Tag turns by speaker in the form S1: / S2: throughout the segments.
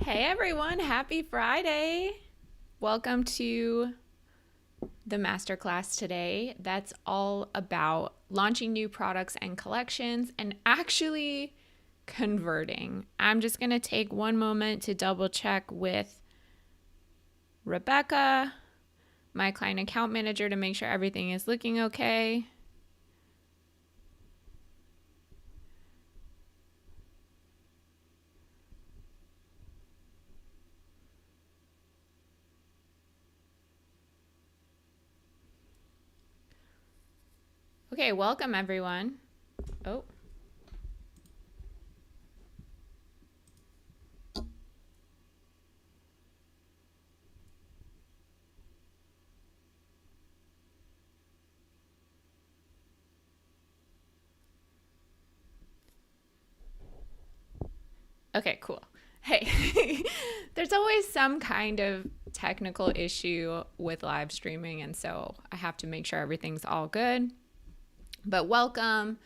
S1: Hey everyone, happy Friday. Welcome to the Masterclass today. That's all about launching new products and collections and actually converting. I'm just going to take one moment to double check with Rebecca, my client account manager, to make sure everything is looking okay. Okay, welcome everyone. Oh. Okay, cool. Hey, there's always some kind of technical issue with live streaming, and so I have to make sure everything's all good. But welcome.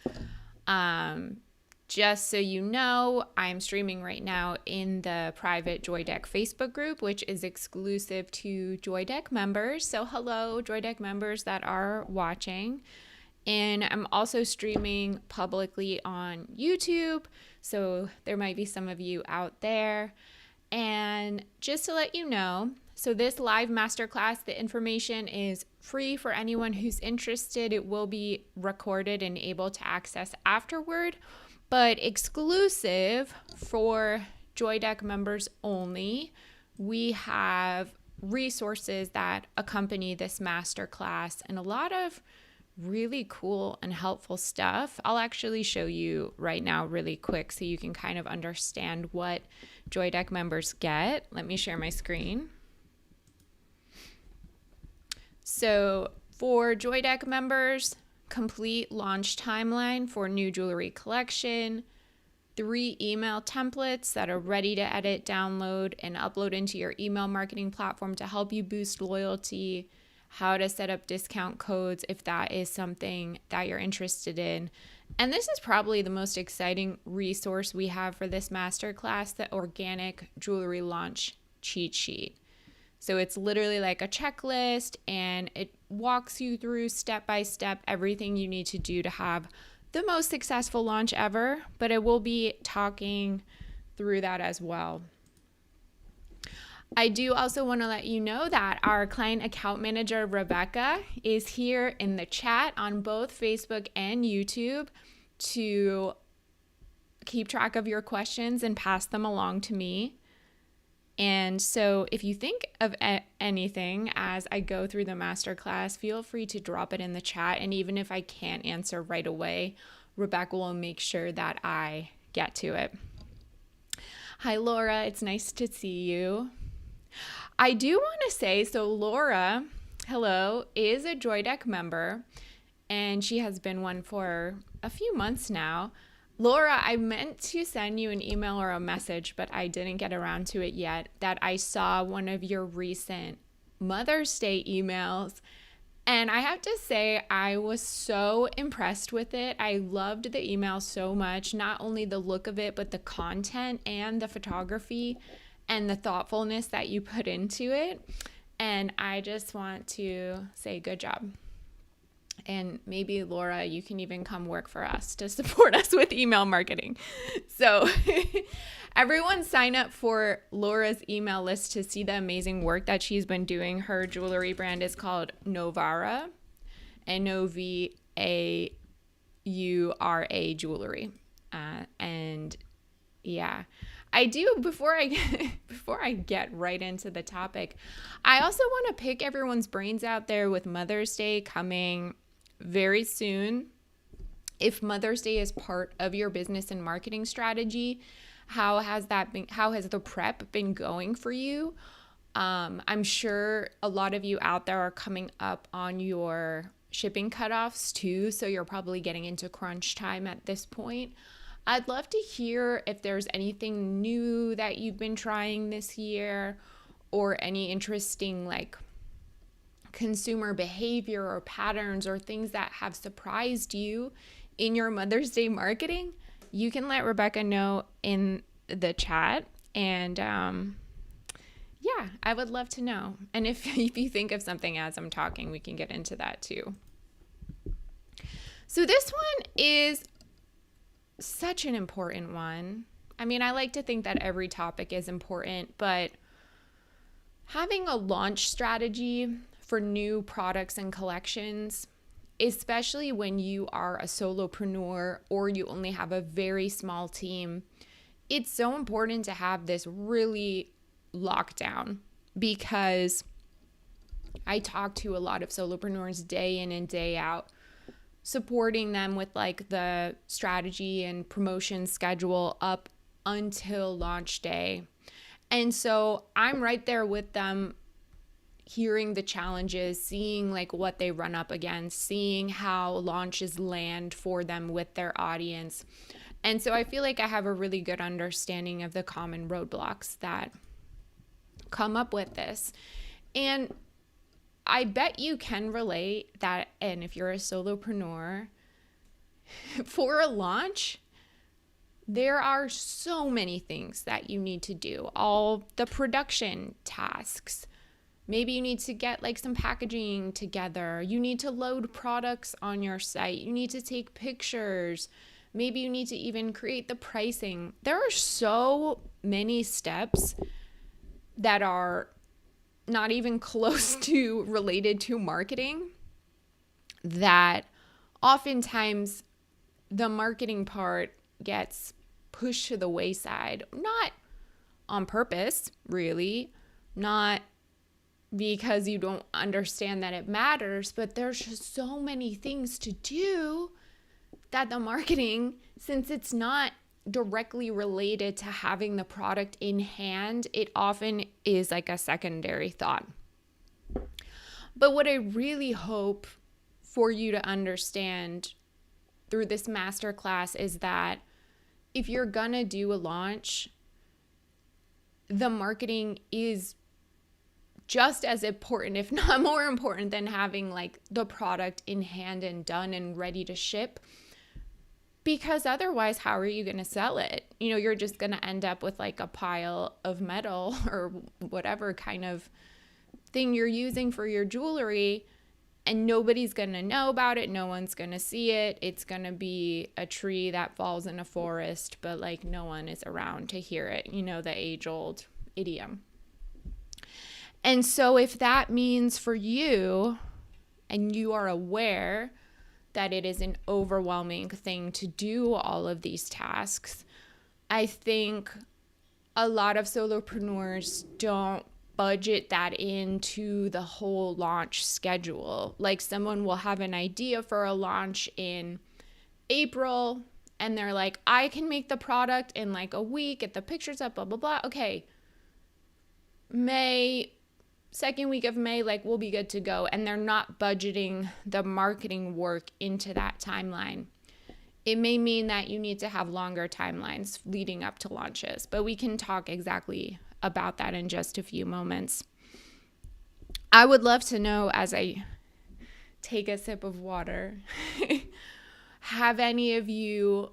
S1: Just so you know, I'm streaming right now in the private JoyDeck Facebook group, which is exclusive to JoyDeck members. So hello, JoyDeck members that are watching. And I'm also streaming publicly on YouTube, so there might be some of you out there. And just to let you know, so this live masterclass, the information is free for anyone who's interested. It will be recorded and able to access afterward, but exclusive for JoyDeck members only. We have resources that accompany this masterclass and a lot of really cool and helpful stuff. I'll actually show you right now really quick so you can kind of understand what JoyDeck members get. Let me share my screen. So for JoyDeck members, complete launch timeline for new jewelry collection, 3 email templates that are ready to edit, download, and upload into your email marketing platform to help you boost loyalty, how to set up discount codes if that is something that you're interested in. And this is probably the most exciting resource we have for this masterclass, the organic jewelry launch cheat sheet. So it's literally like a checklist and it walks you through step by step everything you need to do to have the most successful launch ever, but it will be talking through that as well. I do also want to let you know that our client account manager, Rebecca, is here in the chat on both Facebook and YouTube to keep track of your questions and pass them along to me. And so if you think of anything as I go through the masterclass, feel free to drop it in the chat. And even if I can't answer right away, Rebecca will make sure that I get to it. Hi, Laura. It's nice to see you. I do want to say, so Laura, hello, is a JoyDeck member, and she has been one for a few months now. Laura, I meant to send you an email or a message, but I didn't get around to it yet, that I saw one of your recent Mother's Day emails, and I have to say I was so impressed with it. I loved the email so much, not only the look of it, but the content and the photography and the thoughtfulness that you put into it. And I just want to say good job. And maybe, Laura, you can even come work for us to support us with email marketing. So everyone sign up for Laura's email list to see the amazing work that she's been doing. Her jewelry brand is called Novara, Novaura jewelry. And yeah, I do, before I get right into the topic, I also want to pick everyone's brains out there with Mother's Day coming very soon. If Mother's Day is part of your business and marketing strategy, how has the prep been going for you? I'm sure a lot of you out there are coming up on your shipping cutoffs too, so you're probably getting into crunch time at this point. I'd love to hear if there's anything new that you've been trying this year, or any interesting like consumer behavior or patterns or things that have surprised you in your Mother's Day marketing. You can let Rebecca know in the chat, And yeah, I would love to know. And if you think of something as I'm talking, we can get into that too. So this one is such an important one. I mean, I like to think that every topic is important, but having a launch strategy for new products and collections, especially when you are a solopreneur or you only have a very small team, it's so important to have this really locked down, because I talk to a lot of solopreneurs day in and day out, supporting them with like the strategy and promotion schedule up until launch day. And so I'm right there with them, hearing the challenges, seeing like what they run up against, seeing how launches land for them with their audience. And so I feel like I have a really good understanding of the common roadblocks that come up with this. And I bet you can relate that, and if you're a solopreneur, for a launch, there are so many things that you need to do. All the production tasks. Maybe you need to get like some packaging together. You need to load products on your site. You need to take pictures. Maybe you need to even create the pricing. There are so many steps that are not even close to related to marketing, that oftentimes the marketing part gets pushed to the wayside, not on purpose, really, not because you don't understand that it matters, but there's just so many things to do that the marketing, since it's not directly related to having the product in hand, it often is like a secondary thought. But what I really hope for you to understand through this masterclass is that if you're gonna do a launch, the marketing is just as important, if not more important, than having like the product in hand and done and ready to ship. Because otherwise, how are you going to sell it? You know, you're just going to end up with like a pile of metal or whatever kind of thing you're using for your jewelry, and nobody's going to know about it. No one's going to see it. It's going to be a tree that falls in a forest, but like no one is around to hear it. You know, the age-old idiom. And so if that means for you, and you are aware that it is an overwhelming thing to do all of these tasks, I think a lot of solopreneurs don't budget that into the whole launch schedule. Like someone will have an idea for a launch in April, and they're like, I can make the product in like a week, get the pictures up, blah, blah, blah. Okay, second week of May, like we'll be good to go. And they're not budgeting the marketing work into that timeline. It may mean that you need to have longer timelines leading up to launches, but we can talk exactly about that in just a few moments. I would love to know, as I take a sip of water, have any of you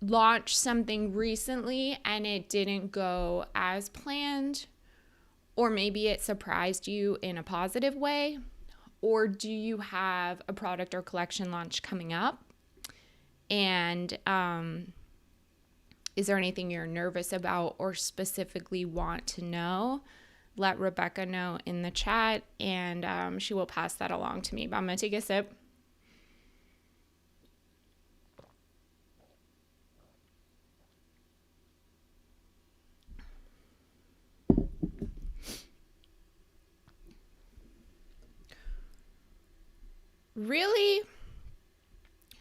S1: launched something recently and it didn't go as planned? Or maybe it surprised you in a positive way? Or do you have a product or collection launch coming up? And is there anything you're nervous about or specifically want to know? Let Rebecca know in the chat, and she will pass that along to me. But I'm going to take a sip. Really,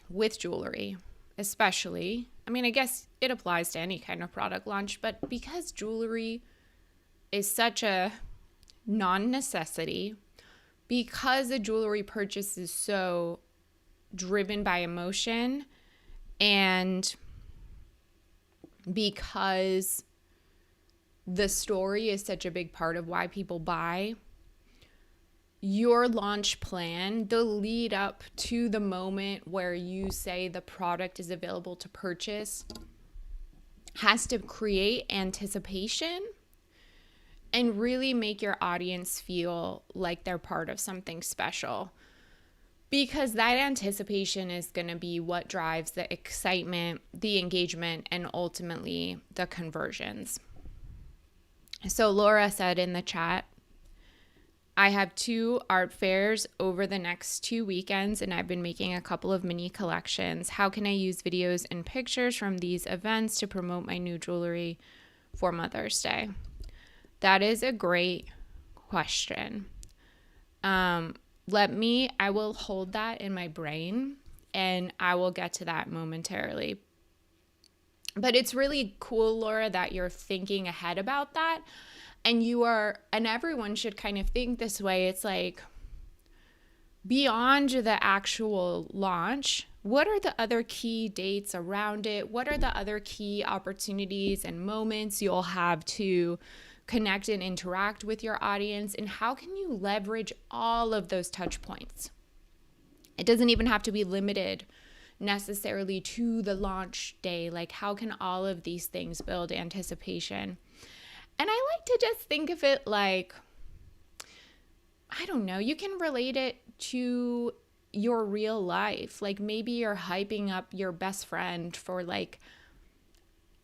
S1: with jewelry, especially, I mean, I guess it applies to any kind of product launch, but because jewelry is such a non-necessity, because a jewelry purchase is so driven by emotion, and because the story is such a big part of why people buy, your launch plan, the lead up to the moment where you say the product is available to purchase, has to create anticipation and really make your audience feel like they're part of something special. Because that anticipation is going to be what drives the excitement, the engagement, and ultimately the conversions. So Laura said in the chat, I have 2 art fairs over the next 2 weekends, and I've been making a couple of mini collections. How can I use videos and pictures from these events to promote my new jewelry for Mother's Day? That is a great question. I will hold that in my brain and I will get to that momentarily. But it's really cool, Laura, that you're thinking ahead about that. And everyone should kind of think this way. It's like, beyond the actual launch, what are the other key dates around it? What are the other key opportunities and moments you'll have to connect and interact with your audience? And how can you leverage all of those touch points? It doesn't even have to be limited necessarily to the launch day. Like, how can all of these things build anticipation? And I like to just think of it like, I don't know, you can relate it to your real life. Like, maybe you're hyping up your best friend for like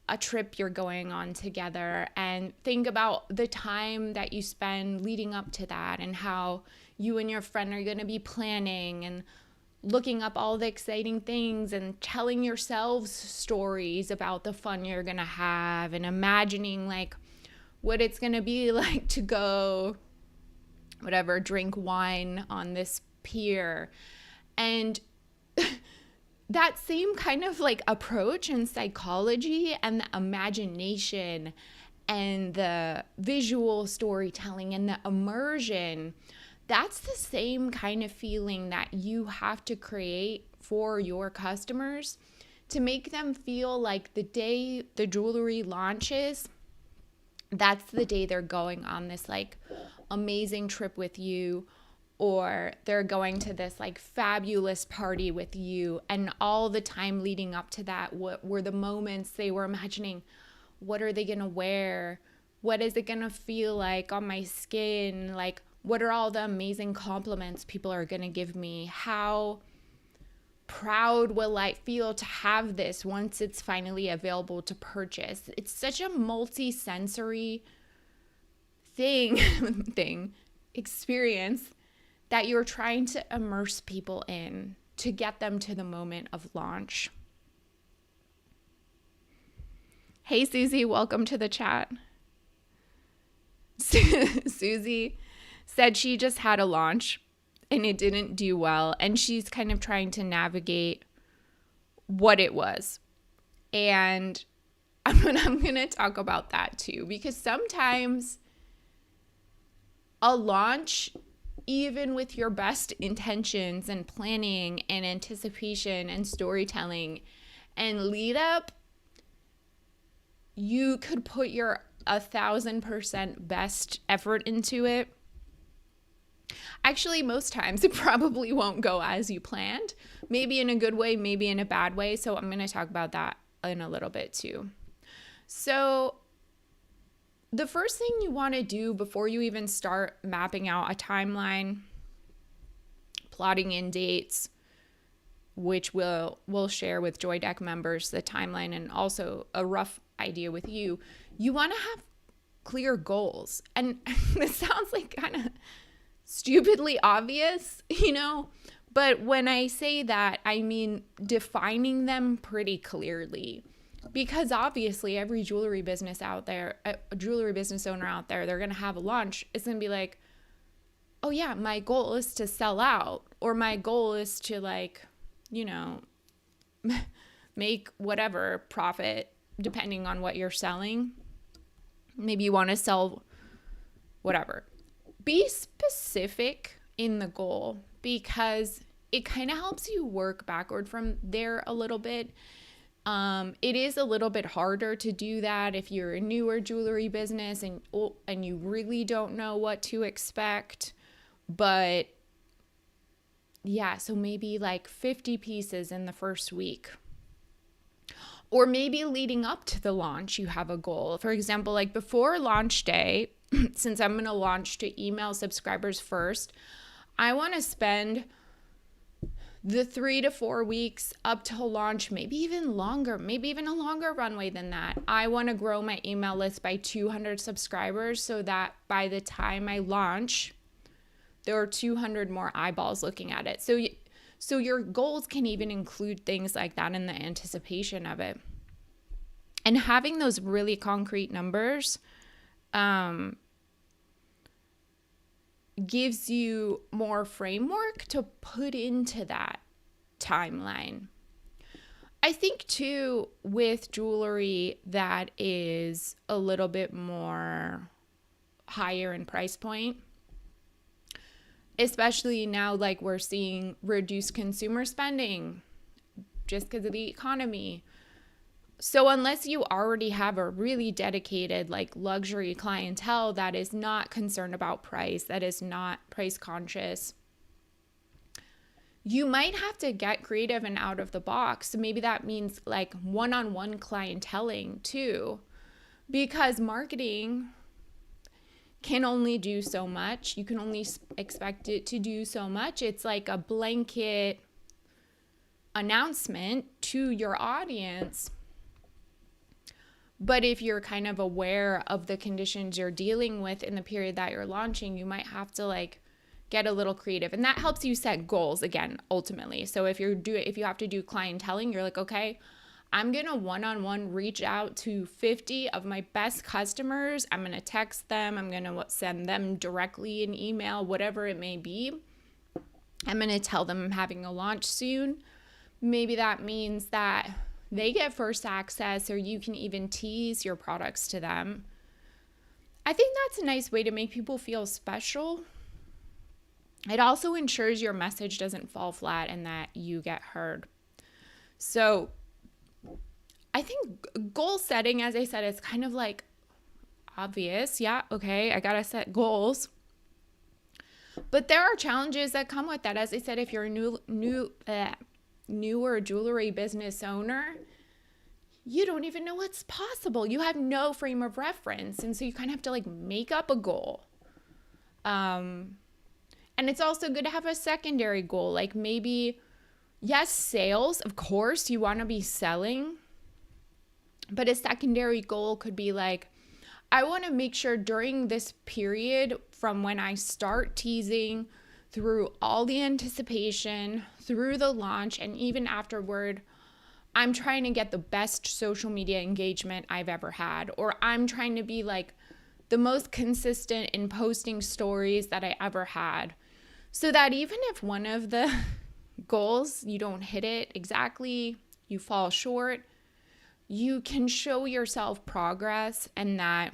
S1: a trip you're going on together, and think about the time that you spend leading up to that and how you and your friend are going to be planning and looking up all the exciting things and telling yourselves stories about the fun you're going to have and imagining like what it's going to be like to go drink wine on this pier. And that same kind of like approach and psychology and the imagination and the visual storytelling and the immersion, that's the same kind of feeling that you have to create for your customers to make them feel like the day the jewelry launches, that's the day they're going on this like amazing trip with you, or they're going to this like fabulous party with you. And all the time leading up to that, what were the moments they were imagining? What are they going to wear? What is it going to feel like on my skin? Like, what are all the amazing compliments people are going to give me? How proud will I feel to have this once it's finally available to purchase? It's such a multi-sensory experience that you're trying to immerse people in to get them to the moment of launch. Hey, Susie, welcome to the chat. Susie said she just had a launch and it didn't do well, and she's kind of trying to navigate what it was. And I'm going to talk about that too, because sometimes a launch, even with your best intentions and planning and anticipation and storytelling and lead up, you could put your 1,000% best effort into it. Actually, most times it probably won't go as you planned, maybe in a good way, maybe in a bad way. So I'm going to talk about that in a little bit too. So the first thing you want to do before you even start mapping out a timeline, plotting in dates, which we'll share with JoyDeck members, the timeline and also a rough idea with you, you want to have clear goals. And this sounds like kind of stupidly obvious, but when I say that, I mean defining them pretty clearly. Because obviously every jewelry business out there, a jewelry business owner out there, they're going to have a launch. It's going to be like, oh yeah, my goal is to sell out, or my goal is to make whatever profit depending on what you're selling. Maybe you want to sell whatever. Be specific in the goal, because it kind of helps you work backward from there a little bit. It is a little bit harder to do that if you're a newer jewelry business and you really don't know what to expect. But yeah, so maybe like 50 pieces in the first week. Or maybe leading up to the launch, you have a goal. For example, like before launch day, since I'm going to launch to email subscribers first, I want to spend the 3 to 4 weeks up till launch, maybe even longer, maybe even a longer runway than that. I want to grow my email list by 200 subscribers so that by the time I launch, there are 200 more eyeballs looking at it. So your goals can even include things like that in the anticipation of it. And having those really concrete numbers gives you more framework to put into that timeline. I think too, with jewelry that is a little bit more higher in price point, especially now, like we're seeing reduced consumer spending just because of the economy. So unless you already have a really dedicated like luxury clientele that is not concerned about price, that is not price conscious, you might have to get creative and out of the box. So maybe that means like one-on-one clienteling too, because marketing can only do so much. You can only expect it to do so much. It's like a blanket announcement to your audience. But if you're kind of aware of the conditions you're dealing with in the period that you're launching, you might have to like get a little creative. And that helps you set goals again, ultimately. So if you have to do clienteling, you're like, okay, I'm going to one-on-one reach out to 50 of my best customers. I'm going to text them. I'm going to send them directly an email, whatever it may be. I'm going to tell them I'm having a launch soon. Maybe that means that they get first access, or you can even tease your products to them. I think that's a nice way to make people feel special. It also ensures your message doesn't fall flat and that you get heard. So I think goal setting, as I said, is kind of like obvious. Yeah, okay, I gotta set goals. But there are challenges that come with that. As I said, if you're a newer jewelry business owner, you don't even know what's possible. You have no frame of reference. And so you kind of have to like make up a goal. And it's also good to have a secondary goal. Like maybe, yes, sales, of course, you want to be selling. But a secondary goal could be like, I want to make sure during this period from when I start teasing through all the anticipation, through the launch, and even afterward, I'm trying to get the best social media engagement I've ever had. Or I'm trying to be like the most consistent in posting stories that I ever had. So that even if one of the goals, you don't hit it exactly, you fall short, you can show yourself progress. And that,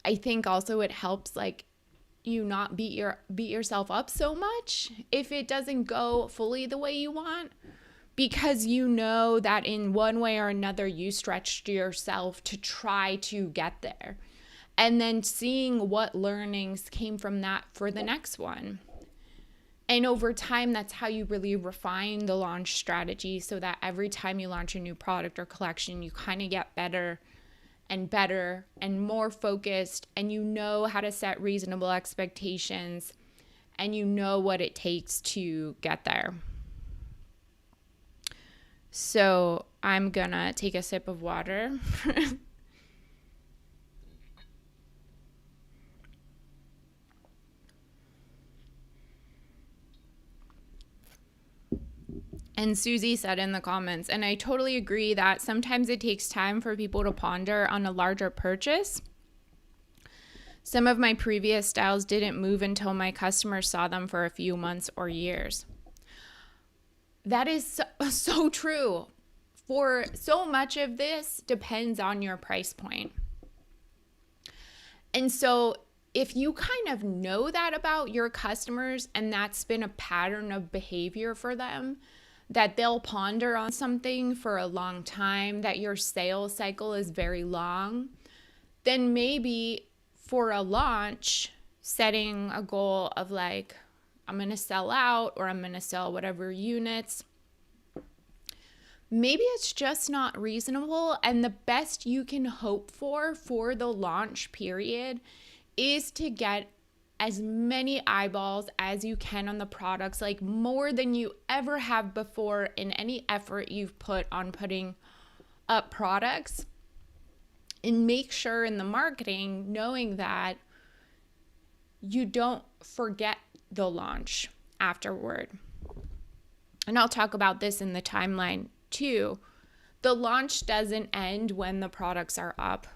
S1: I think also it helps like you not beat yourself up so much if it doesn't go fully the way you want, because you know that in one way or another you stretched yourself to try to get there, and then seeing what learnings came from that for the next one. And over time, that's how you really refine the launch strategy, so that every time you launch a new product or collection, you kind of get better and more focused, and you know how to set reasonable expectations, and you know what it takes to get there. So I'm gonna take a sip of water. And Susie said in the comments, and I totally agree, that sometimes it takes time for people to ponder on a larger purchase. Some of my previous styles didn't move until my customers saw them for a few months or years. That is so true. For so much of this depends on your price point. And so if you kind of know that about your customers, and that's been a pattern of behavior for them, that they'll ponder on something for a long time, that your sales cycle is very long, then maybe for a launch, setting a goal of like, I'm going to sell out, or I'm going to sell whatever units, maybe it's just not reasonable, and the best you can hope for the launch period is to get as many eyeballs as you can on the products, like more than you ever have before in any effort you've put on putting up products. And make sure in the marketing, knowing that you don't forget the launch afterward. And I'll talk about this in the timeline too. The launch doesn't end when the products are up.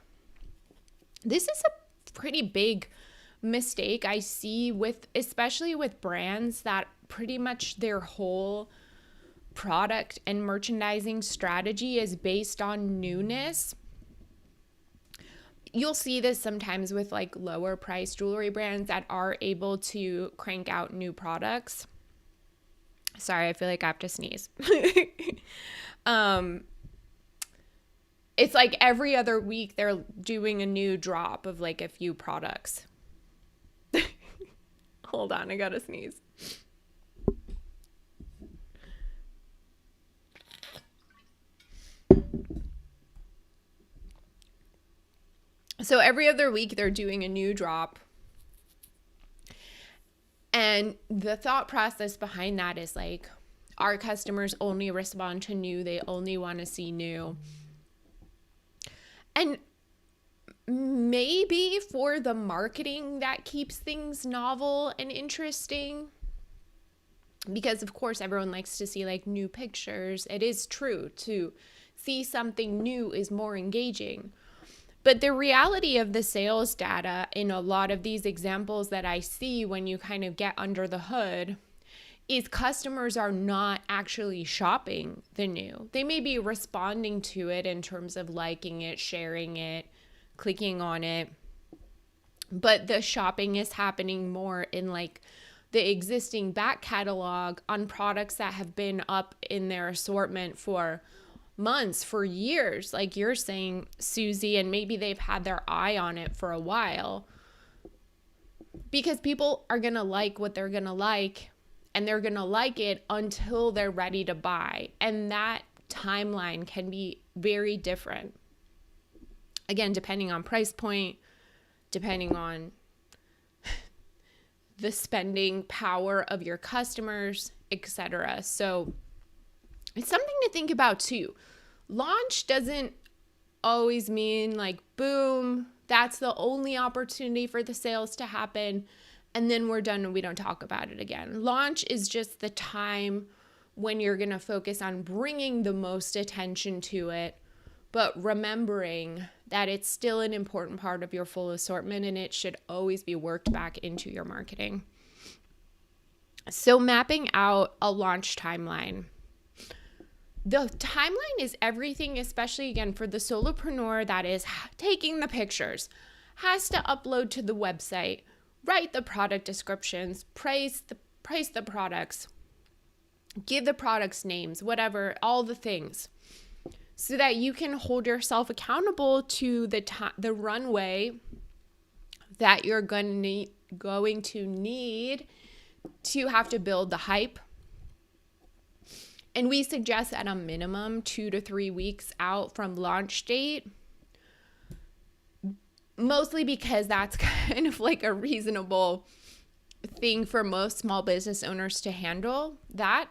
S1: This is a pretty big mistake I see especially with brands that pretty much their whole product and merchandising strategy is based on newness. You'll see this sometimes with like lower price jewelry brands that are able to crank out new products. Sorry, I feel like I have to sneeze. It's like every other week they're doing a new drop of like a few products. Hold on, I gotta sneeze. So every other week they're doing a new drop. And the thought process behind that is like, our customers only respond to new. They only want to see new. And maybe for the marketing that keeps things novel and interesting, because of course everyone likes to see like new pictures. It is true to see something new is more engaging. But the reality of the sales data in a lot of these examples that I see when you kind of get under the hood is customers are not actually shopping the new. They may be responding to it in terms of liking it, sharing it, clicking on it. But the shopping is happening more in like the existing back catalog on products that have been up in their assortment for months, for years, like you're saying, Susie, and maybe they've had their eye on it for a while, because people are going to like what they're going to like, and they're going to like it until they're ready to buy. And that timeline can be very different. Again, depending on price point, depending on the spending power of your customers, etc. So it's something to think about too. Launch doesn't always mean like, boom, that's the only opportunity for the sales to happen, and then we're done and we don't talk about it again. Launch is just the time when you're going to focus on bringing the most attention to it, but remembering that it's still an important part of your full assortment and it should always be worked back into your marketing. So mapping out a launch timeline. The timeline is everything, especially again for the solopreneur that is taking the pictures, has to upload to the website, write the product descriptions, praise the products, give the products names, whatever, all the things, so that you can hold yourself accountable to the runway that you're going to need to have to build the hype. And we suggest at a minimum 2 to 3 weeks out from launch date, mostly because that's kind of like a reasonable thing for most small business owners to handle that.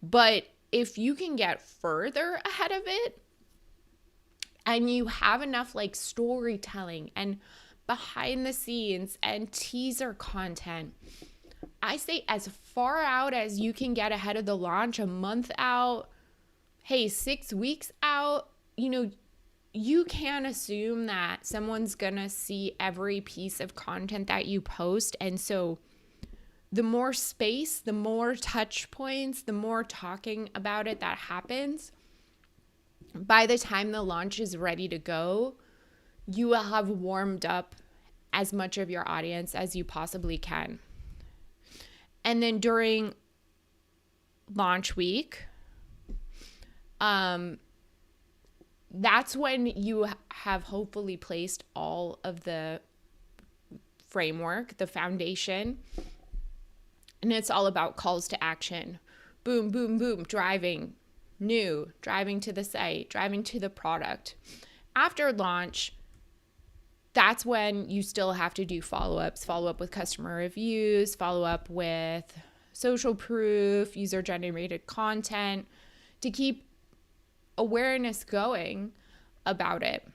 S1: But if you can get further ahead of it and you have enough like storytelling and behind the scenes and teaser content, I say as far out as you can get ahead of the launch, a month out, 6 weeks out, you can assume that someone's gonna see every piece of content that you post. And so the more space, the more touch points, the more talking about it that happens, by the time the launch is ready to go, you will have warmed up as much of your audience as you possibly can. And then during launch week, that's when you have hopefully placed all of the framework, the foundation, and it's all about calls to action. Boom, boom, boom, driving new, driving to the site, driving to the product. After launch, that's when you still have to do follow-ups, follow up with customer reviews, follow up with social proof, user-generated content to keep awareness going about it.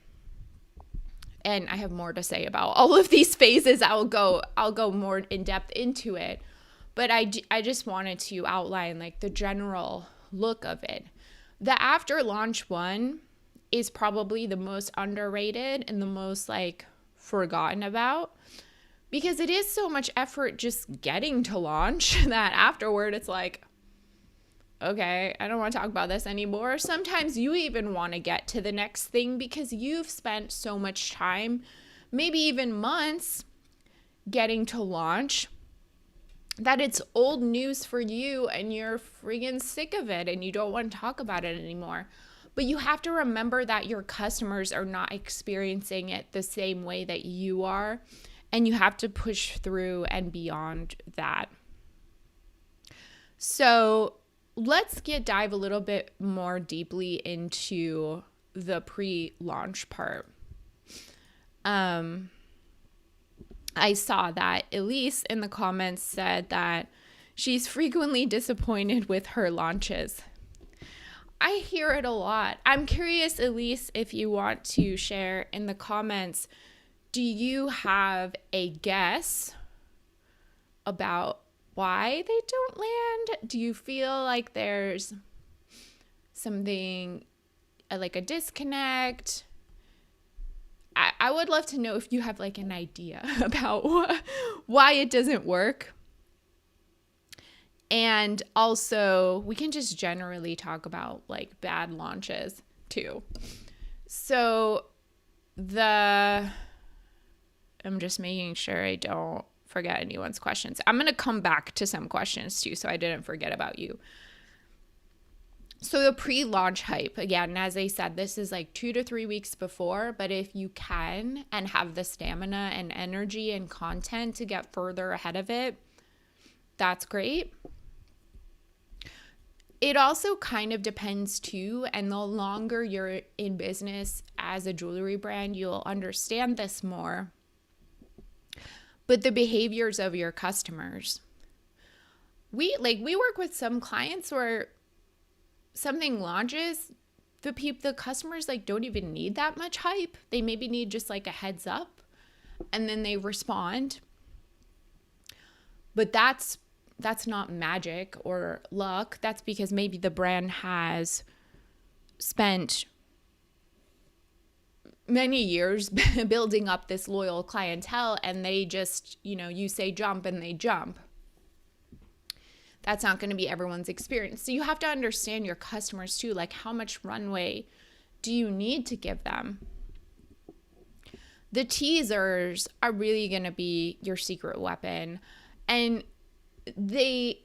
S1: And I have more to say about all of these phases. I'll go more in depth into it. But I just wanted to outline like the general look of it. The after launch one is probably the most underrated and the most like forgotten about, because it is so much effort just getting to launch that afterward it's like, okay, I don't want to talk about this anymore. Sometimes you even want to get to the next thing because you've spent so much time, maybe even months, getting to launch, that it's old news for you and you're friggin' sick of it and you don't want to talk about it anymore. But you have to remember that your customers are not experiencing it the same way that you are, and you have to push through and beyond that. So let's dive a little bit more deeply into the pre-launch part. I saw that Elise in the comments said that she's frequently disappointed with her launches. I hear it a lot. I'm curious, Elise, if you want to share in the comments, do you have a guess about why they don't land? Do you feel like there's something like a disconnect? I would love to know if you have like an idea about why it doesn't work. And also, we can just generally talk about like bad launches too. So I'm just making sure I don't forget anyone's questions. I'm going to come back to some questions too, so I didn't forget about you. So the pre-launch hype, again, as I said, this is like 2 to 3 weeks before, but if you can and have the stamina and energy and content to get further ahead of it, that's great. It also kind of depends too, and the longer you're in business as a jewelry brand, you'll understand this more. But the behaviors of your customers. We work with some clients where something launches, the customers like don't even need that much hype. They maybe need just like a heads up, and then they respond. But that's not magic or luck. That's because maybe the brand has spent many years building up this loyal clientele, and they just, you say jump and they jump. That's not going to be everyone's experience. So you have to understand your customers too. Like, how much runway do you need to give them? The teasers are really going to be your secret weapon. And it's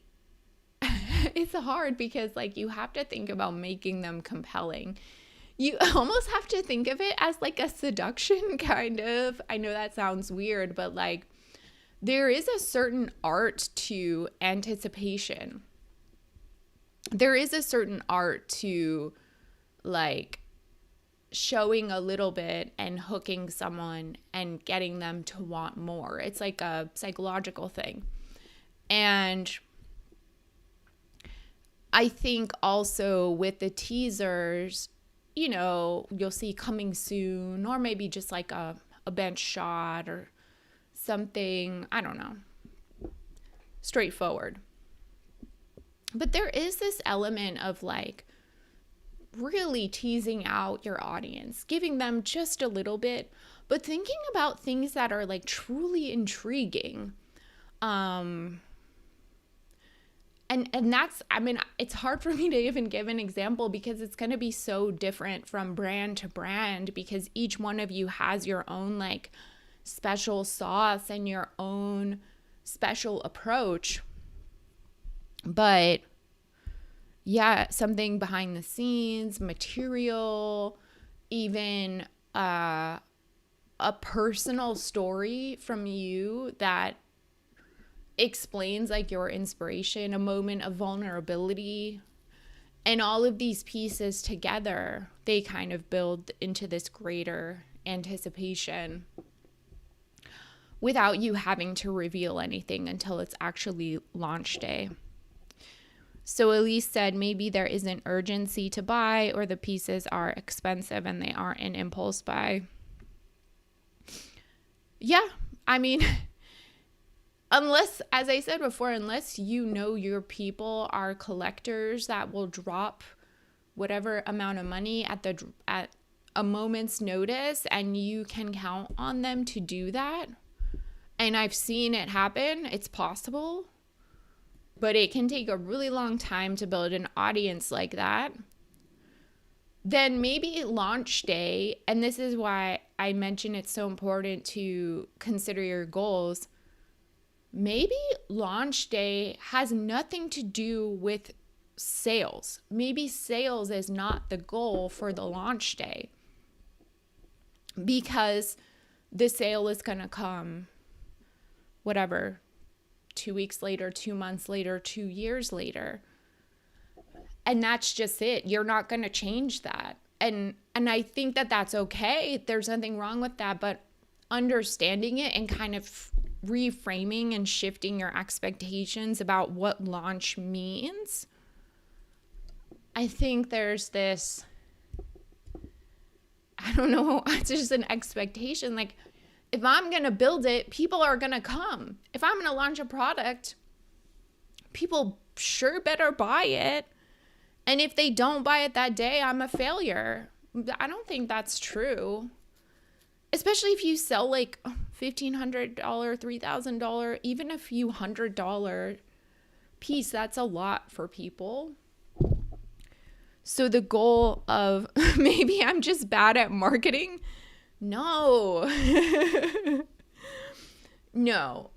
S1: hard because like you have to think about making them compelling. You almost have to think of it as like a seduction kind of. I know that sounds weird, but like there is a certain art to anticipation. There is a certain art to like showing a little bit and hooking someone and getting them to want more. It's like a psychological thing. And I think also with the teasers, you'll see coming soon, or maybe just like a bench shot or something, I don't know, straightforward. But there is this element of like really teasing out your audience, giving them just a little bit, but thinking about things that are like truly intriguing. And that's, it's hard for me to even give an example because it's going to be so different from brand to brand, because each one of you has your own like special sauce and your own special approach. But yeah, something behind the scenes, material, even a personal story from you that explains like your inspiration, a moment of vulnerability, And all of these pieces together, they kind of build into this greater anticipation without you having to reveal anything until it's actually launch day. So Elise said maybe there isn't urgency to buy, or the pieces are expensive and they aren't an impulse buy. Yeah, I mean, unless, as I said before, unless you know your people are collectors that will drop whatever amount of money at a moment's notice, and you can count on them to do that. And I've seen it happen. It's possible. But it can take a really long time to build an audience like that. Then maybe launch day, and this is why I mention it's so important to consider your goals. Maybe launch day has nothing to do with sales. Maybe sales is not the goal for the launch day, because the sale is going to come, whatever, 2 weeks later, 2 months later, 2 years later. And that's just it. You're not going to change that. And I think that that's okay. There's nothing wrong with that. But understanding it and kind of reframing and shifting your expectations about what launch means. I think there's this, I don't know, it's just an expectation. Like, if I'm going to build it, people are going to come. If I'm going to launch a product, people sure better buy it. And if they don't buy it that day, I'm a failure. I don't think that's true. Especially if you sell like $1,500, $3,000, even a few $100 piece, that's a lot for people. So the goal of maybe I'm just bad at marketing. No. No.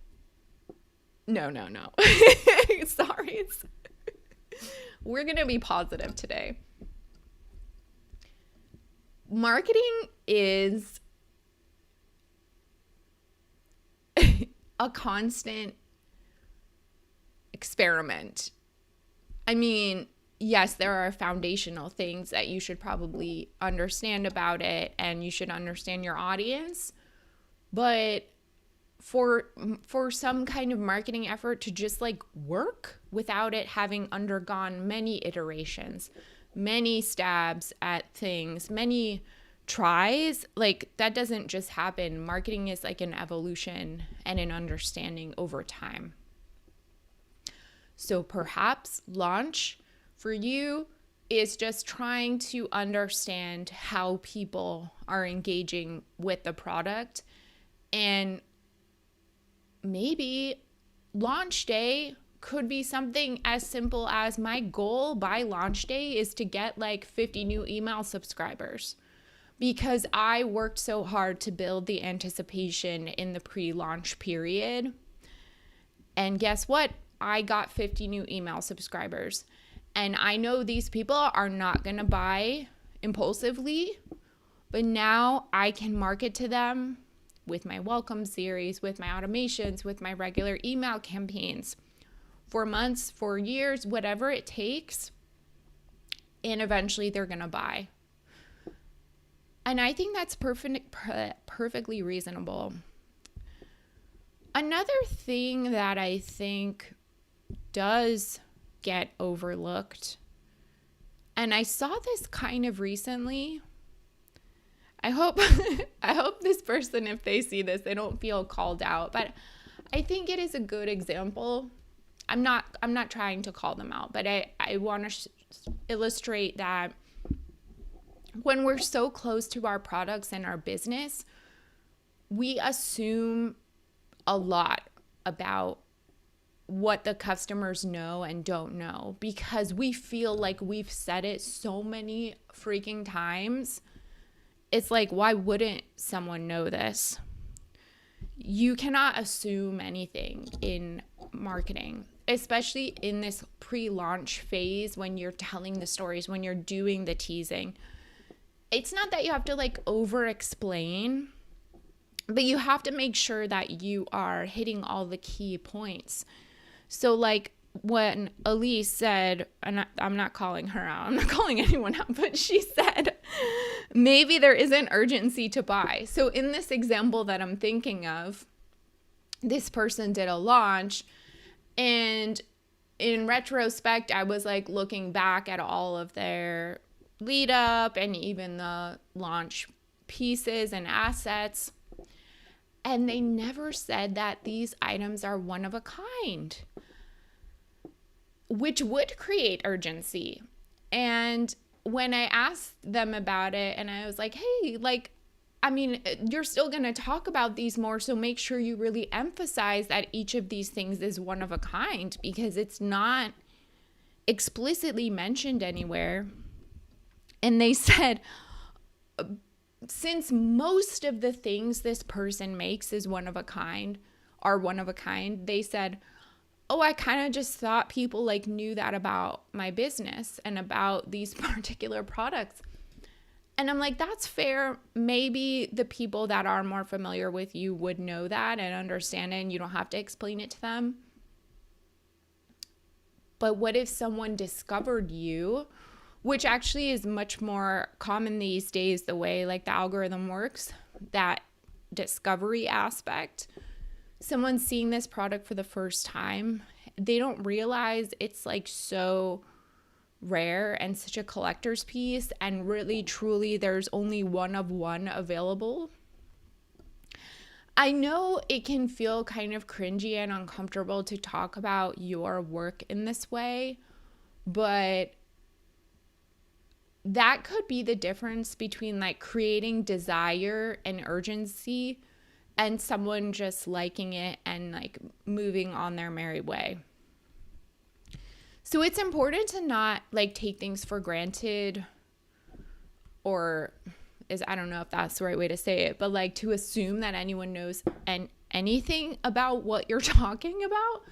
S1: Sorry. We're going to be positive today. Marketing is a constant experiment. I mean, yes, there are foundational things that you should probably understand about it, and you should understand your audience. But for some kind of marketing effort to just like work without it having undergone many iterations, many stabs at things, many tries, like that doesn't just happen. Marketing is like an evolution and an understanding over time. So perhaps launch for you is just trying to understand how people are engaging with the product, and maybe launch day could be something as simple as my goal by launch day is to get like 50 new email subscribers, because I worked so hard to build the anticipation in the pre-launch period. And guess what? I got 50 new email subscribers. And I know these people are not going to buy impulsively, but now I can market to them with my welcome series, with my automations, with my regular email campaigns for months, for years, whatever it takes. And eventually they're going to buy. And I think that's perfectly reasonable. Another thing that I think does get overlooked, and I saw this kind of recently. I hope this person, if they see this, they don't feel called out, but I think it is a good example. I'm not trying to call them out, but I want to illustrate that when we're so close to our products and our business, we assume a lot about what the customers know and don't know, because we feel like we've said it so many freaking times. It's like, why wouldn't someone know this? You cannot assume anything in marketing, especially in this pre-launch phase when you're telling the stories, when you're doing the teasing. It's not that you have to like over-explain, but you have to make sure that you are hitting all the key points. So like when Elise said, and I'm not calling her out, I'm not calling anyone out, but she said, maybe there isn't urgency to buy. So in this example that I'm thinking of, this person did a launch, and in retrospect, I was like looking back at all of their lead up and even the launch pieces and assets. And they never said that these items are one of a kind, which would create urgency. And when I asked them about it, and I was like, hey, like, I mean, you're still going to talk about these more, so make sure you really emphasize that each of these things is one of a kind, because it's not explicitly mentioned anywhere. And they said, since most of the things this person makes is one of a kind, are one of a kind, they said, oh, I kind of just thought people like knew that about my business and about these particular products. And I'm like, that's fair. Maybe the people that are more familiar with you would know that and understand it, and you don't have to explain it to them. But what if someone discovered you, which actually is much more common these days, the way like the algorithm works, that discovery aspect. Someone seeing this product for the first time, they don't realize it's like so rare and such a collector's piece, and really truly there's only one of one available. I know it can feel kind of cringy and uncomfortable to talk about your work in this way, but that could be the difference between like creating desire and urgency and someone just liking it and like moving on their merry way. So it's important to not like take things for granted, or I don't know if that's the right way to say it, but like to assume that anyone knows anything about what you're talking about.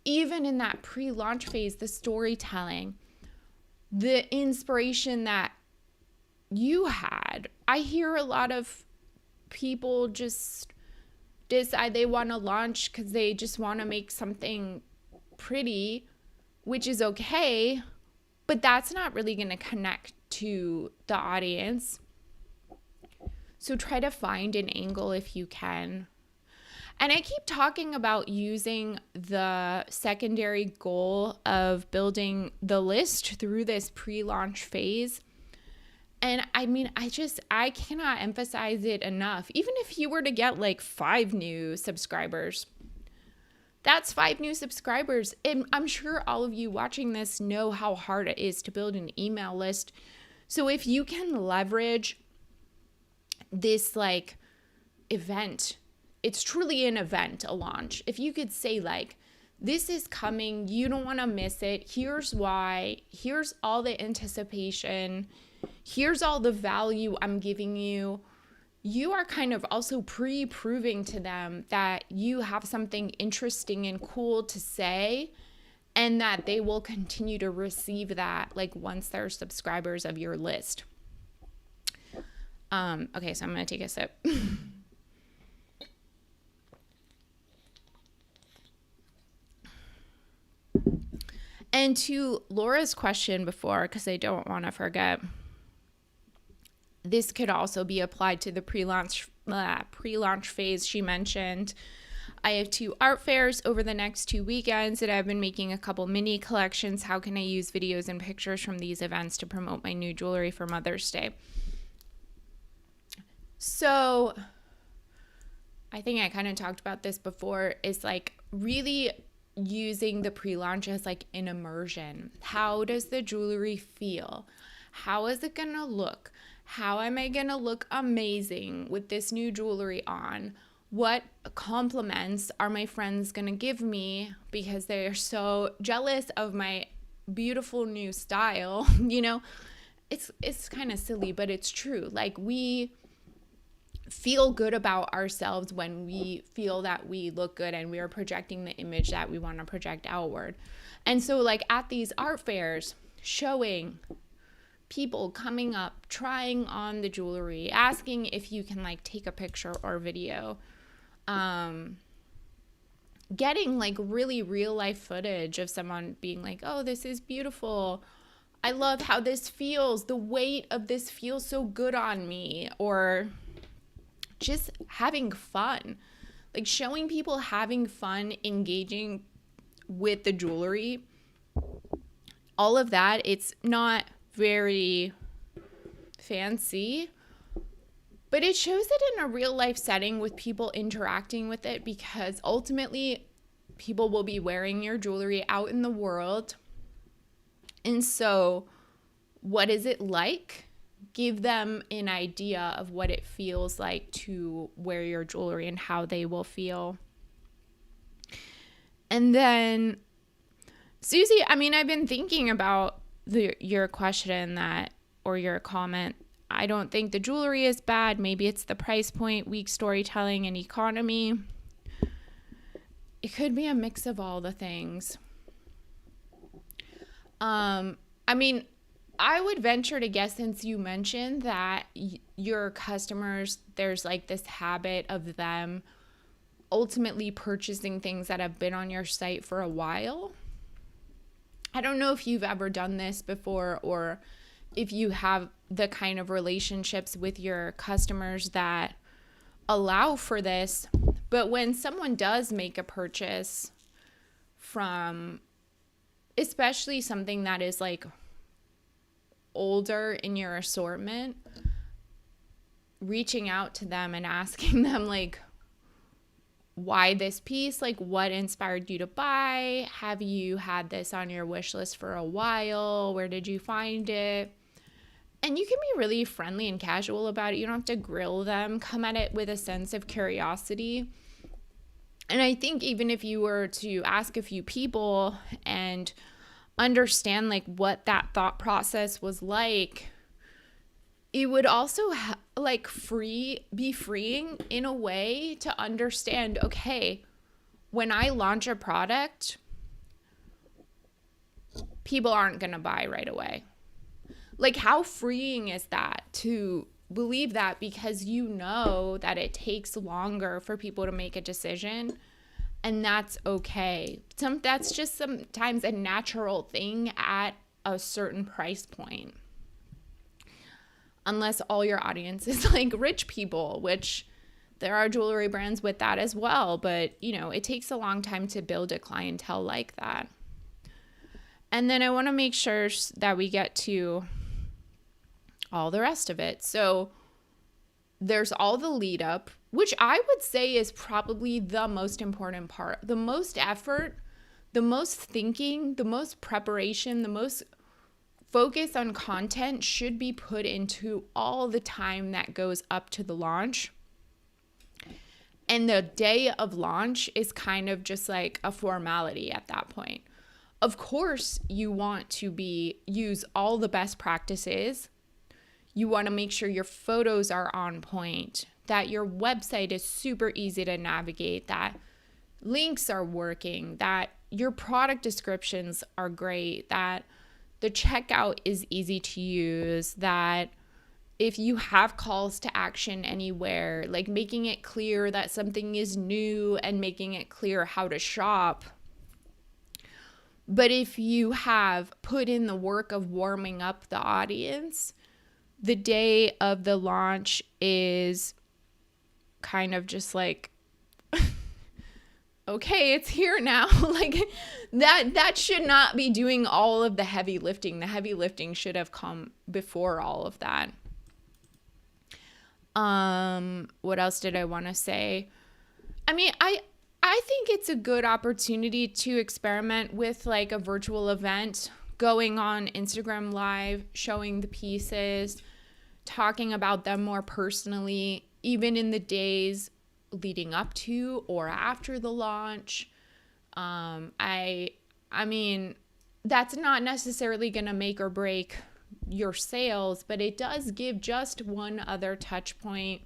S1: Even in that pre-launch phase, the storytelling, the inspiration that you had. I hear a lot of people just decide they want to launch because they just want to make something pretty, which is okay, but that's not really going to connect to the audience. So try to find an angle if you can. And I keep talking about using the secondary goal of building the list through this pre-launch phase. And I mean, I cannot emphasize it enough. Even if you were to get like 5 new subscribers, that's 5 new subscribers. And I'm sure all of you watching this know how hard it is to build an email list. So if you can leverage this like event, it's truly an event, a launch. If you could say like, this is coming, you don't want to miss it. Here's why. Here's all the anticipation. Here's all the value I'm giving you. You are kind of also pre-proving to them that you have something interesting and cool to say, and that they will continue to receive that like once they're subscribers of your list. Okay, so I'm going to take a sip. And to Laura's question before, because I don't want to forget, this could also be applied to the pre-launch phase she mentioned. I have 2 art fairs over the next 2 weekends, and I've been making a couple mini collections. How can I use videos and pictures from these events to promote my new jewelry for Mother's Day? So I think I kind of talked about this before, is like really using the pre-launch as like an immersion. How does the jewelry feel? How is it gonna look? How am I gonna look amazing with this new jewelry on? What compliments are my friends gonna give me because they're so jealous of my beautiful new style? You know, it's kind of silly, but it's true. Like, we feel good about ourselves when we feel that we look good and we are projecting the image that we want to project outward. And so like at these art fairs, showing people coming up, trying on the jewelry, asking if you can like take a picture or video, getting like really real life footage of someone being like, oh, this is beautiful. I love how this feels. The weight of this feels so good on me. Or just having fun. Like showing people having fun, engaging with the jewelry. All of that, it's not very fancy, but it shows it in a real life setting with people interacting with it, because ultimately people will be wearing your jewelry out in the world. And so what is it like? Give them an idea of what it feels like to wear your jewelry and how they will feel. And then, Susie, I mean, I've been thinking about your question or your comment. I don't think the jewelry is bad. Maybe it's the price point, weak storytelling, and economy. It could be a mix of all the things. I mean, I would venture to guess, since you mentioned that your customers, there's like this habit of them ultimately purchasing things that have been on your site for a while. I don't know if you've ever done this before, or if you have the kind of relationships with your customers that allow for this. But when someone does make a purchase from, especially something that is like older in your assortment, reaching out to them and asking them like, why this piece? Like, what inspired you to buy? Have you had this on your wish list for a while? Where did you find it? And you can be really friendly and casual about it. You don't have to grill them. Come at it with a sense of curiosity. And I think even if you were to ask a few people and understand like what that thought process was like, it would also be freeing in a way to understand, okay, when I launch a product, people aren't going to buy right away. Like, how freeing is that to believe that, because you know that it takes longer for people to make a decision, and that's okay. That's just sometimes a natural thing at a certain price point. Unless all your audience is like rich people, which there are jewelry brands with that as well. But, you know, it takes a long time to build a clientele like that. And then I want to make sure that we get to all the rest of it. So there's all the lead up, which I would say is probably the most important part. The most effort, the most thinking, the most preparation, the most focus on content should be put into all the time that goes up to the launch. And the day of launch is kind of just like a formality at that point. Of course, you want to use all the best practices. You want to make sure your photos are on point, that your website is super easy to navigate, that links are working, that your product descriptions are great, that the checkout is easy to use, that if you have calls to action anywhere, like making it clear that something is new and making it clear how to shop. But if you have put in the work of warming up the audience, the day of the launch is kind of just like, okay, it's here now. Like that should not be doing all of the heavy lifting. The heavy lifting should have come before all of that. What else did I want to say? I mean, I think it's a good opportunity to experiment with like a virtual event, going on Instagram Live, showing the pieces, talking about them more personally, even in the days leading up to or after the launch. I mean, that's not necessarily going to make or break your sales, but it does give just one other touch point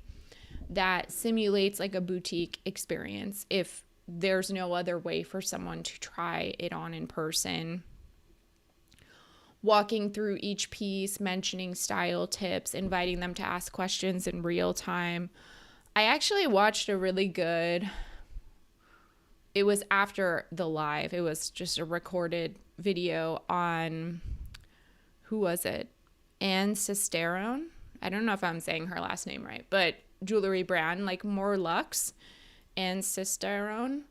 S1: that simulates like a boutique experience if there's no other way for someone to try it on in person. Walking through each piece, mentioning style tips, inviting them to ask questions in real time. I actually watched a really good it was after the live. It was just a recorded video on, who was it? Anne Cisterone. I don't know if I'm saying her last name right, but jewelry brand, like more luxe. Anne Cisterone.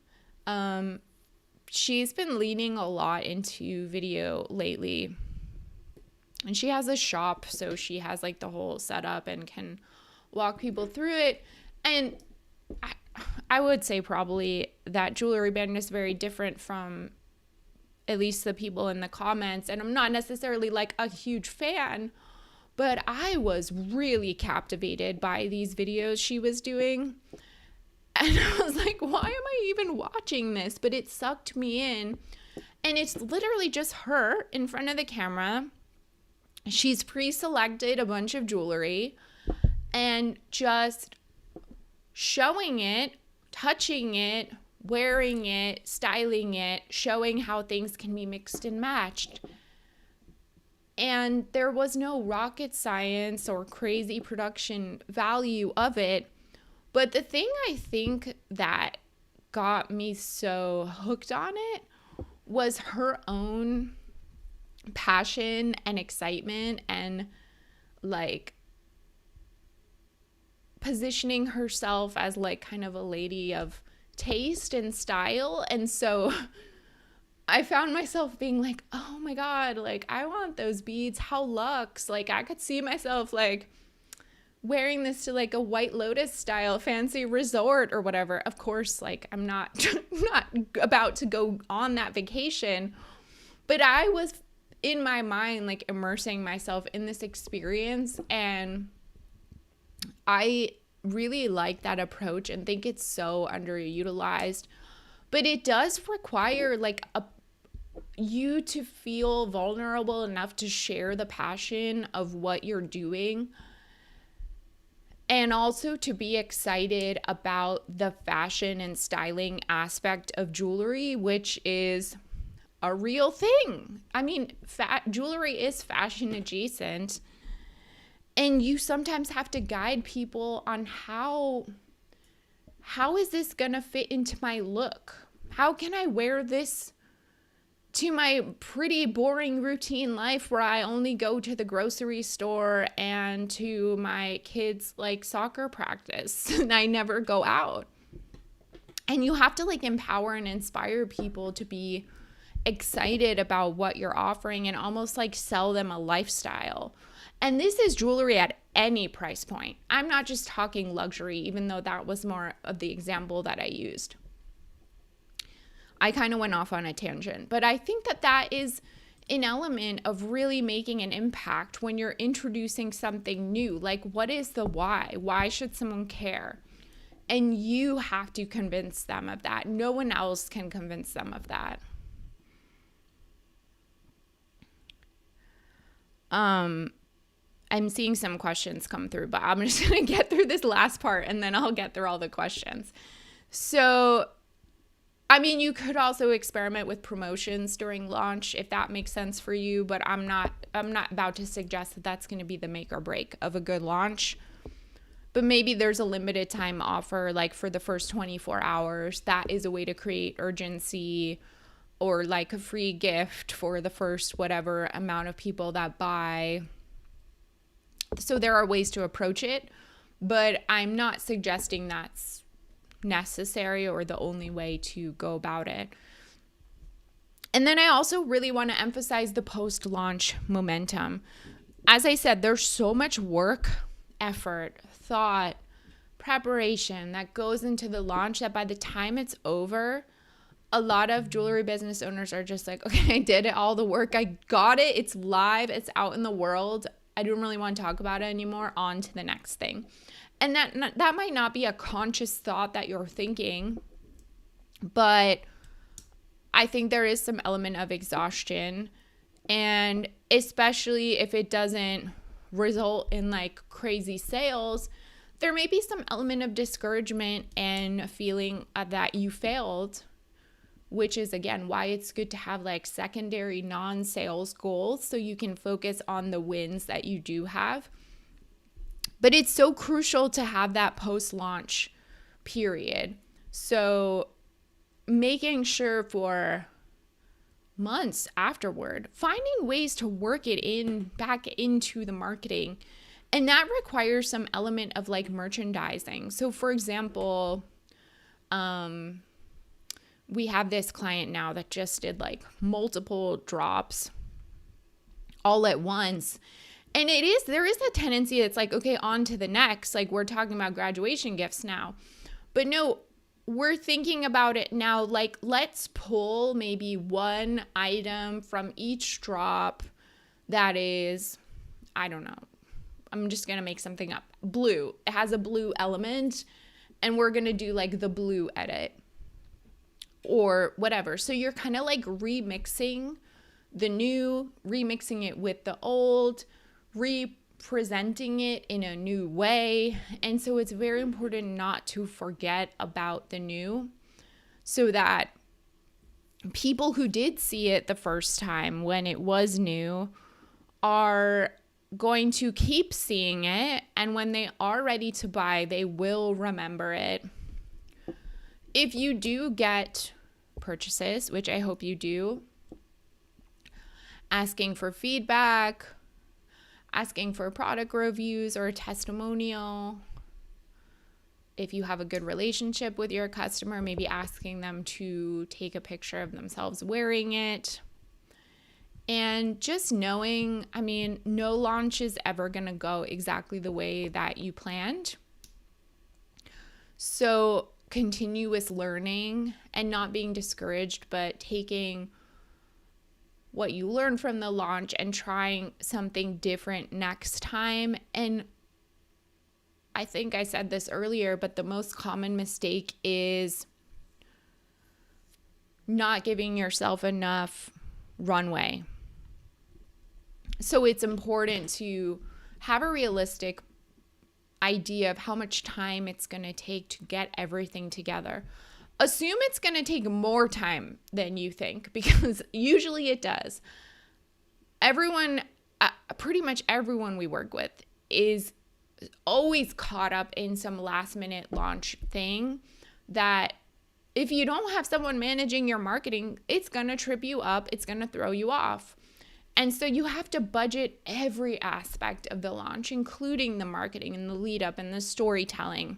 S1: She's been leaning a lot into video lately. And she has a shop, so she has like the whole setup and can walk people through it. And I would say probably that jewelry brand is very different from at least the people in the comments. And I'm not necessarily like a huge fan, but I was really captivated by these videos she was doing. And I was like, why am I even watching this? But it sucked me in. And it's literally just her in front of the camera. She's pre-selected a bunch of jewelry and just showing it, touching it, wearing it, styling it, showing how things can be mixed and matched. And there was no rocket science or crazy production value of it. But the thing I think that got me so hooked on it was her own passion and excitement and like positioning herself as like kind of a lady of taste and style. And so I found myself being like, oh my God, like I want those beads. How luxe. Like I could see myself like wearing this to like a White Lotus style fancy resort or whatever. Of course, like I'm not about to go on that vacation, but I was in my mind like immersing myself in this experience, and I really like that approach and think it's so underutilized. But it does require like you to feel vulnerable enough to share the passion of what you're doing, and also to be excited about the fashion and styling aspect of jewelry, which is a real thing. I mean, jewelry is fashion adjacent, and you sometimes have to guide people on how is this gonna fit into my look? How can I wear this to my pretty boring routine life where I only go to the grocery store and to my kids' like soccer practice and I never go out? And you have to like empower and inspire people to be excited about what you're offering and almost like sell them a lifestyle. And this is jewelry at any price point. I'm not just talking luxury, even though that was more of the example that I used. I kind of went off on a tangent, but I think that is an element of really making an impact when you're introducing something new. Like, what is the why? Why should someone care? And you have to convince them of that. No one else can convince them of that. I'm seeing some questions come through, but I'm just going to get through this last part and then I'll get through all the questions. So, I mean, you could also experiment with promotions during launch if that makes sense for you, but I'm not about to suggest that that's going to be the make or break of a good launch. But maybe there's a limited time offer, like for the first 24 hours. That is a way to create urgency, or like a free gift for the first whatever amount of people that buy. So there are ways to approach it, but I'm not suggesting that's necessary or the only way to go about it. And then I also really want to emphasize the post-launch momentum. As I said, there's so much work, effort, thought, preparation that goes into the launch that by the time it's over, a lot of jewelry business owners are just like, okay, I did it, all the work, I got it, it's live, it's out in the world, I don't really want to talk about it anymore, on to the next thing. And that might not be a conscious thought that you're thinking, but I think there is some element of exhaustion, and especially if it doesn't result in like crazy sales, there may be some element of discouragement and feeling that you failed, which is again why it's good to have like secondary non-sales goals so you can focus on the wins that you do have. But it's so crucial to have that post-launch period. So making sure for months afterward, finding ways to work it in back into the marketing. And that requires some element of like merchandising. So for example, we have this client now that just did like multiple drops all at once. And there is a tendency that's like, okay, on to the next. Like we're talking about graduation gifts now. But no, we're thinking about it now, like let's pull maybe one item from each drop that is, I don't know, I'm just going to make something up. Blue. It has a blue element, and we're going to do like the blue edit or whatever. So you're kind of like remixing the new, remixing it with the old, representing it in a new way. And so it's very important not to forget about the new, so that people who did see it the first time when it was new are going to keep seeing it, and when they are ready to buy, they will remember it. If you do get purchases, which I hope you do, asking for feedback, asking for product reviews or a testimonial. If you have a good relationship with your customer, maybe asking them to take a picture of themselves wearing it. And just knowing, I mean, no launch is ever going to go exactly the way that you planned. So continuous learning and not being discouraged, but taking what you learned from the launch and trying something different next time. And I think I said this earlier, but the most common mistake is not giving yourself enough runway. So it's important to have a realistic idea of how much time it's going to take to get everything together. Assume it's going to take more time than you think, because usually it does. Pretty much everyone we work with is always caught up in some last minute launch thing that if you don't have someone managing your marketing, it's going to trip you up. It's going to throw you off. And so you have to budget every aspect of the launch, including the marketing and the lead up and the storytelling.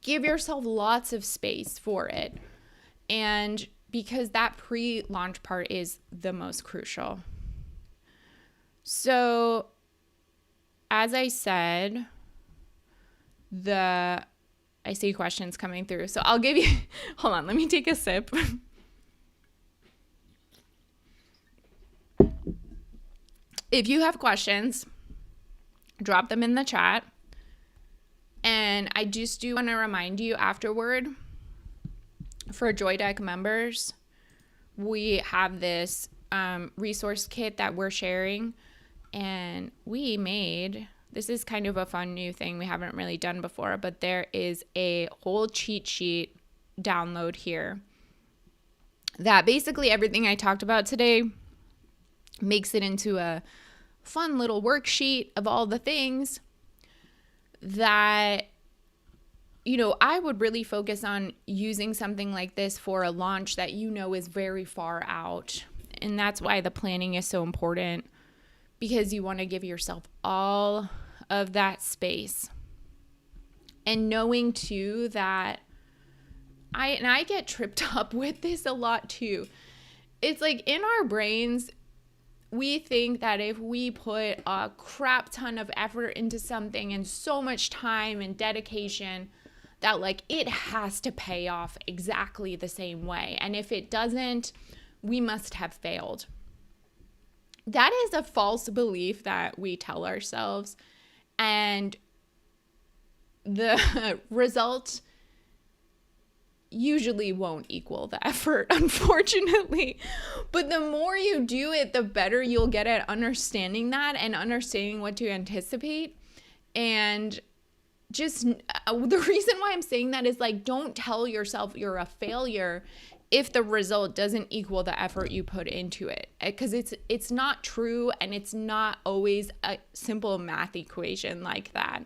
S1: Give yourself lots of space for it. And because that pre-launch part is the most crucial. So as I said, I see questions coming through. So I'll give you, hold on, let me take a sip. If you have questions, drop them in the chat. And I just do want to remind you afterward, for JoyDeck members, we have this resource kit that we're sharing. And this is kind of a fun new thing we haven't really done before, but there is a whole cheat sheet download here that basically everything I talked about today makes it into a fun little worksheet of all the things that, I would really focus on using something like this for a launch that is very far out. And that's why the planning is so important, because you want to give yourself all of that space. And knowing too that I get tripped up with this a lot too. It's like in our brains, we think that if we put a crap ton of effort into something and so much time and dedication, that like it has to pay off exactly the same way. And if it doesn't, we must have failed. That is a false belief that we tell ourselves. And the result usually won't equal the effort, unfortunately. But the more you do it, the better you'll get at understanding that and understanding what to anticipate. And just the reason why I'm saying that is like, don't tell yourself you're a failure if the result doesn't equal the effort you put into it, because it's not true, and it's not always a simple math equation like that.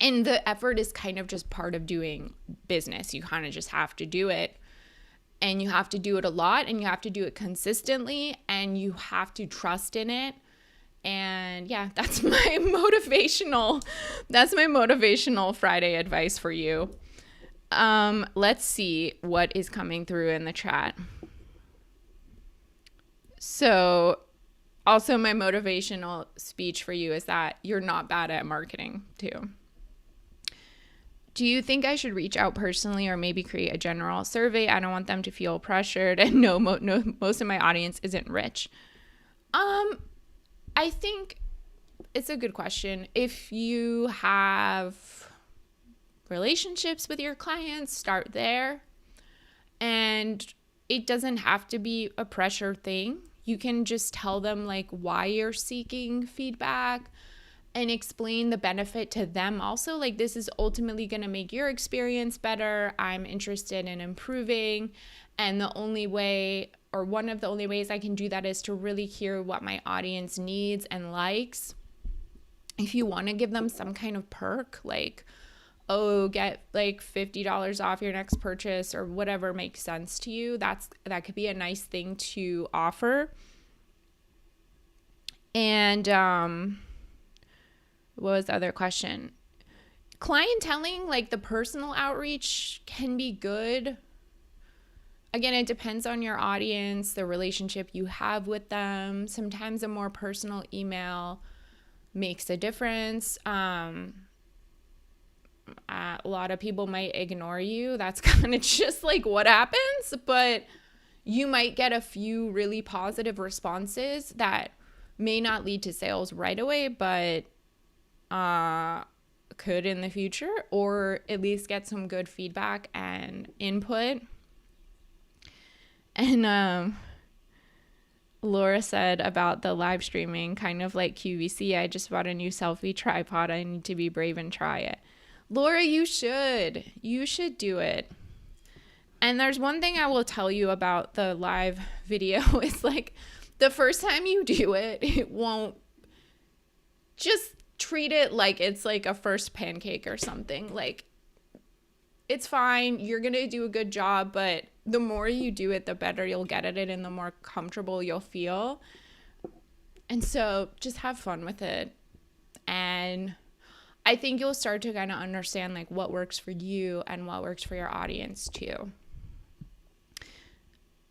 S1: And the effort is kind of just part of doing business. You kind of just have to do it. And you have to do it a lot, and you have to do it consistently, and you have to trust in it. And yeah, that's my motivational Friday advice for you. Let's see what is coming through in the chat. So also my motivational speech for you is that you're not bad at marketing too. Do you think I should reach out personally or maybe create a general survey? I don't want them to feel pressured, and no, most of my audience isn't rich. I think it's a good question. If you have relationships with your clients, start there. And it doesn't have to be a pressure thing. You can just tell them like why you're seeking feedback and explain the benefit to them also. Like, this is ultimately going to make your experience better. I'm interested in improving. And the only way, or one of the only ways I can do that, is to really hear what my audience needs and likes. If you want to give them some kind of perk, like, oh, get like $50 off your next purchase or whatever makes sense to you, that could be a nice thing to offer. And what was the other question? Clienteling, like the personal outreach, can be good. Again, it depends on your audience, the relationship you have with them. Sometimes a more personal email makes a difference. A lot of people might ignore you. That's kind of just like what happens, but you might get a few really positive responses that may not lead to sales right away, but could in the future, or at least get some good feedback and input. And Laura said about the live streaming, kind of like QVC, I just bought a new selfie tripod. I need to be brave and try it. Laura, you should do it. And there's one thing I will tell you about the live video is like the first time you do it, it won't, just treat it like it's like a first pancake or something. Like, it's fine. You're going to do a good job, but the more you do it, the better you'll get at it and the more comfortable you'll feel. And so just have fun with it. And I think you'll start to kind of understand like what works for you and what works for your audience too.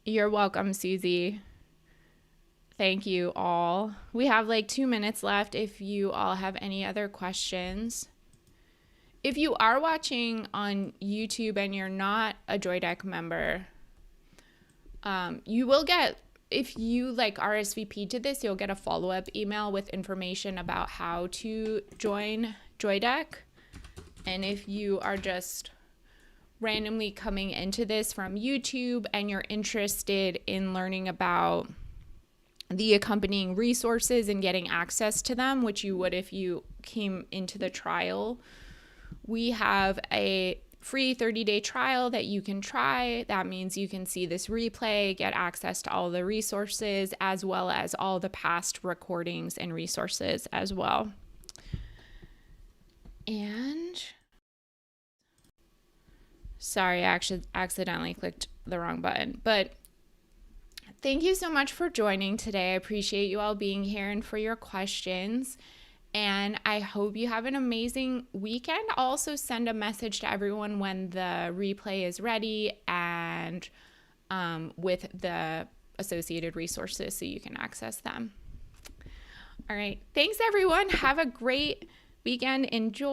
S1: You're welcome, Susie. Thank you all. We have like 2 minutes left if you all have any other questions. If you are watching on YouTube and you're not a JoyDeck member, you will get, if you like RSVP to this, you'll get a follow-up email with information about how to join JoyDeck. And if you are just randomly coming into this from YouTube and you're interested in learning about the accompanying resources and getting access to them, which you would if you came into the trial, we have a free 30-day trial that you can try. That means you can see this replay, get access to all the resources, as well as all the past recordings and resources as well. And sorry, I actually accidentally clicked the wrong button, but thank you so much for joining today. I appreciate you all being here and for your questions. And I hope you have an amazing weekend. I'll also send a message to everyone when the replay is ready and with the associated resources so you can access them. All right. Thanks, everyone. Have a great weekend. Enjoy.